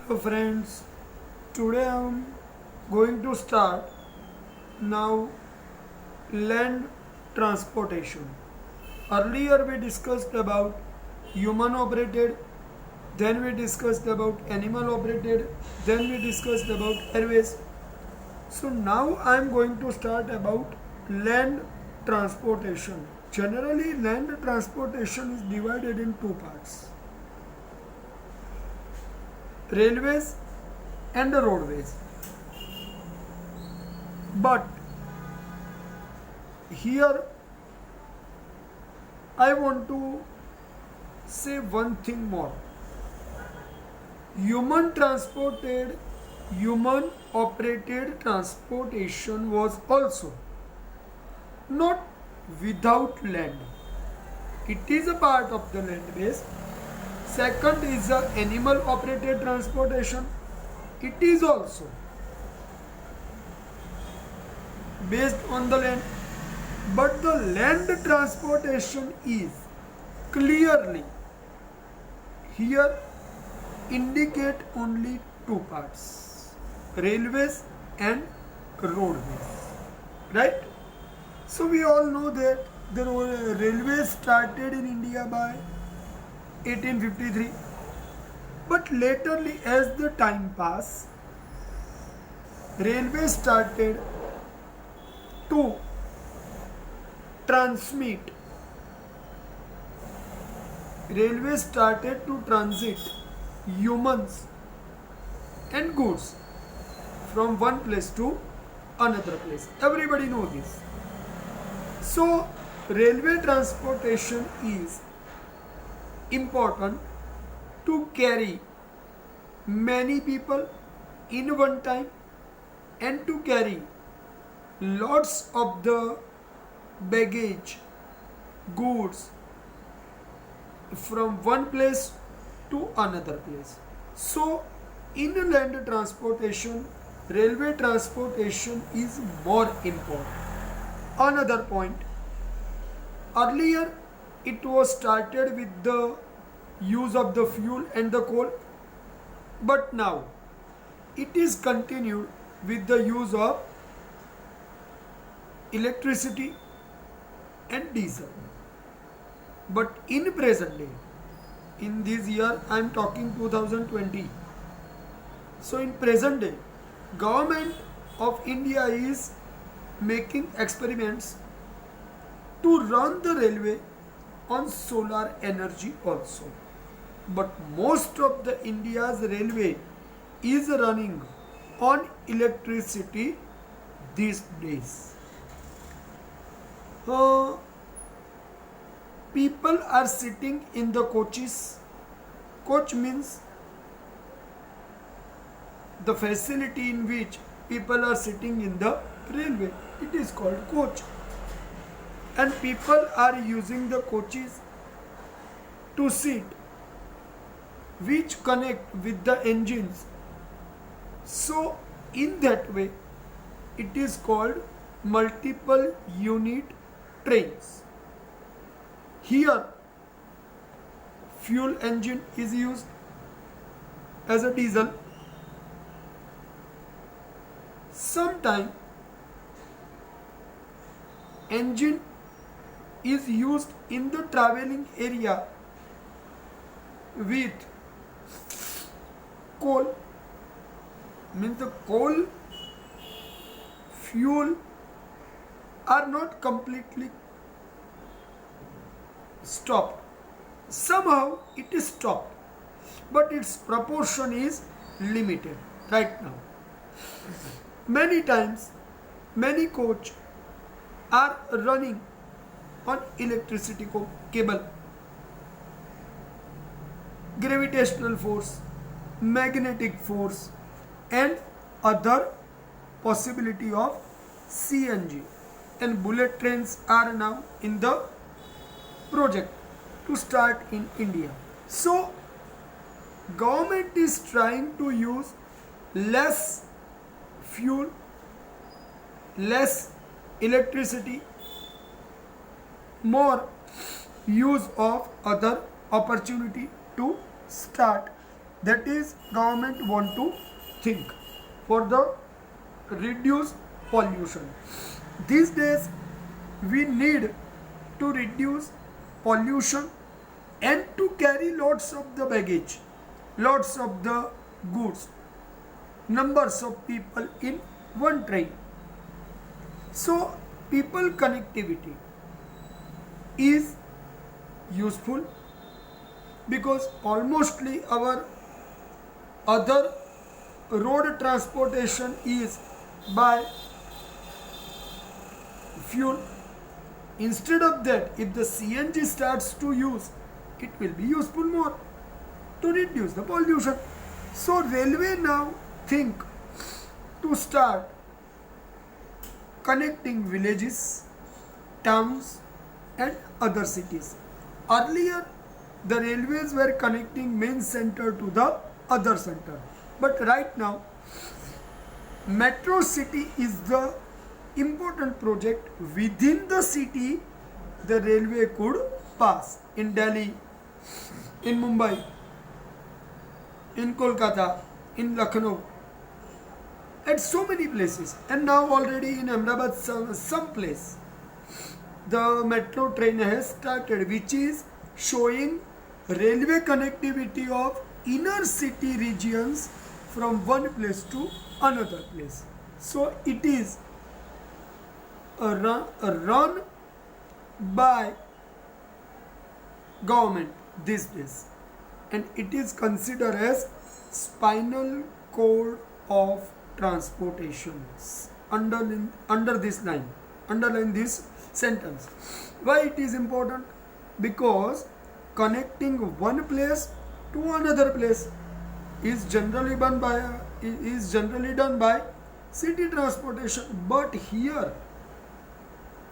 Hello friends, today I am going to start now land transportation. Earlier we discussed about human operated, then we discussed about animal operated, then we discussed about airways. So now I am going to start about land transportation. Generally land transportation is divided in two parts. Railways and roadways. But here I want to say one thing more. Human transported, human operated transportation was also not without land. It is a part of the land base. Second is the animal operated transportation. It is also based on the land, but the land transportation is clearly here indicate only two parts, railways and roadways, right? So we all know that the railways started in India by 1853, but laterly as the time passed, railways started to transmit, railways started to transit humans and goods from one place to another place. Everybody knows this. So railway transportation is important to carry many people in one time and to carry lots of the baggage, goods from one place to another place. So in land transportation, railway transportation is more important. Another point, earlier it was started with the use of the fuel and the coal, but now it is continued with the use of electricity and diesel. But in present day, in this year I am talking 2020, so in present day government of India is making experiments to run the railway on solar energy also, but most of the India's railway is running on electricity these days. People are sitting in the coaches. Coach means the facility in which people are sitting in the railway. It is called coach. And people are using the coaches to sit, which connect with the engines. So in that way, it is called multiple unit trains. Here, fuel engine is used as a diesel. Sometimes engine is used in the traveling area with coal, means the coal fuel are not completely stopped. Somehow it is stopped, but its proportion is limited right now. Many times, many coach are running on electricity cable. Gravitational force, magnetic force, and other possibility of CNG and bullet trains are now in the project to start in India. So government is trying to use less fuel, less electricity, more use of other opportunity to start that is government want to think for the reduce pollution. These days we need to reduce pollution and to carry lots of the baggage, lots of the goods, numbers of people in one train. So people connectivity is useful because almostly our other road transportation is by fuel. Instead of that, if the CNG starts to use, it will be useful more to reduce the pollution. So railway now think to start connecting villages, towns and other cities. Earlier the railways were connecting main center to the other center, but right now metro city is the important project. Within the city the railway could pass in Delhi, in Mumbai, in Kolkata, in Lucknow, at so many places, and now already in Ahmedabad some place the metro train has started, which is showing railway connectivity of inner city regions from one place to another place. So it is a run by government these days, and it is considered as spinal cord of transportations. Under this line, underline this sentence. Why it is important? Because connecting one place to another place is generally done by city transportation. But here,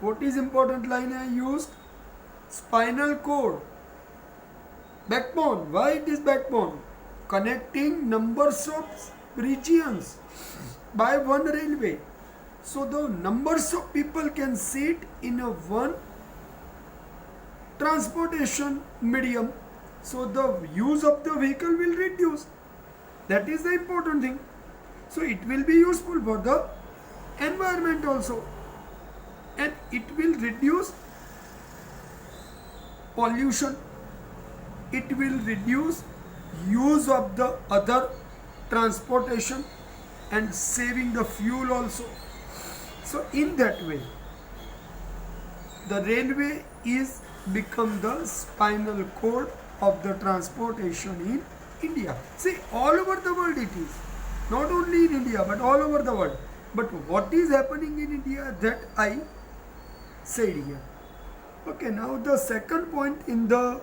what is important line I used? Spinal cord, backbone. Why it is backbone? Connecting numbers of regions by one railway. So the numbers of people can sit in a one transportation medium. So the use of the vehicle will reduce. That is the important thing. So it will be useful for the environment also, and it will reduce pollution. It will reduce use of the other transportation and saving the fuel also. So in that way, the railway is become the spinal cord of the transportation in India. See, all over the world it is. Not only in India, but all over the world. But what is happening in India, that I said here. Okay, now the second point in the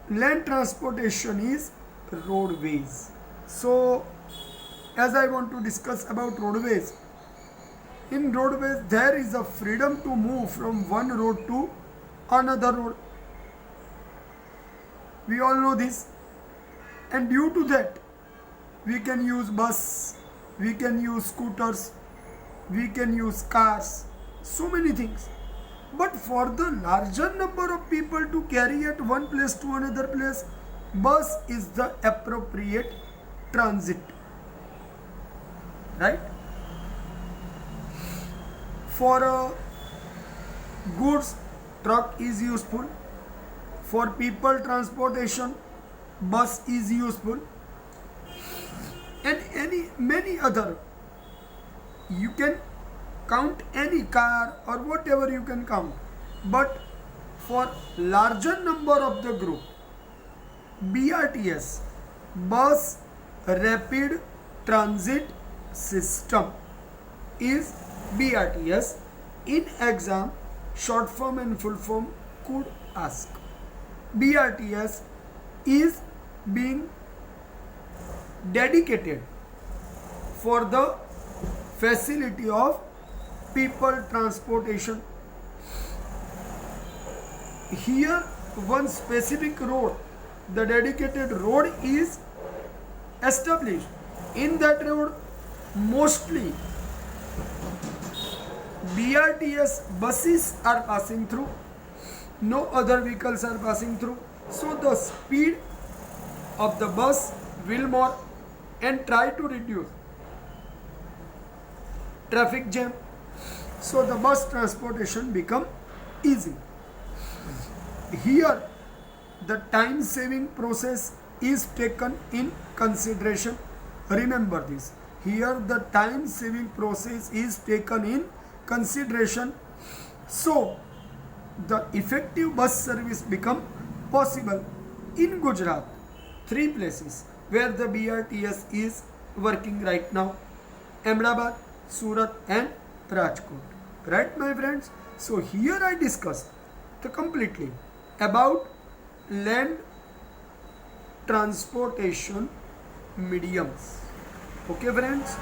land transportation is roadways. So, as I want to discuss about roadways, in roadways there is a freedom to move from one road to another road. We all know this, and due to that we can use bus, we can use scooters, we can use cars, so many things. But for the larger number of people to carry at one place to another place, bus is the appropriate transit, right? For a goods, truck is useful. For people transportation, bus is useful, and many other. You can count any car or whatever you can count. But for larger number of the group, BRTS, bus rapid transit system, is BRTS. In exam, short form and full form could ask. BRTS is being dedicated for the facility of people transportation. Here one specific road, the dedicated road is established. In that road mostly BRTS buses are passing through, no other vehicles are passing through. So the speed of the bus will more and try to reduce traffic jam. So the bus transportation become easy. Here the time saving process is taken in consideration. Remember this. Here the time saving process is taken in consideration. So the effective bus service become possible in Gujarat. Three places where the BRTS is working right now: Ahmedabad, Surat and Rajkot. Right, my friends? So here I discussed the completely about land transportation mediums. Okay, friends?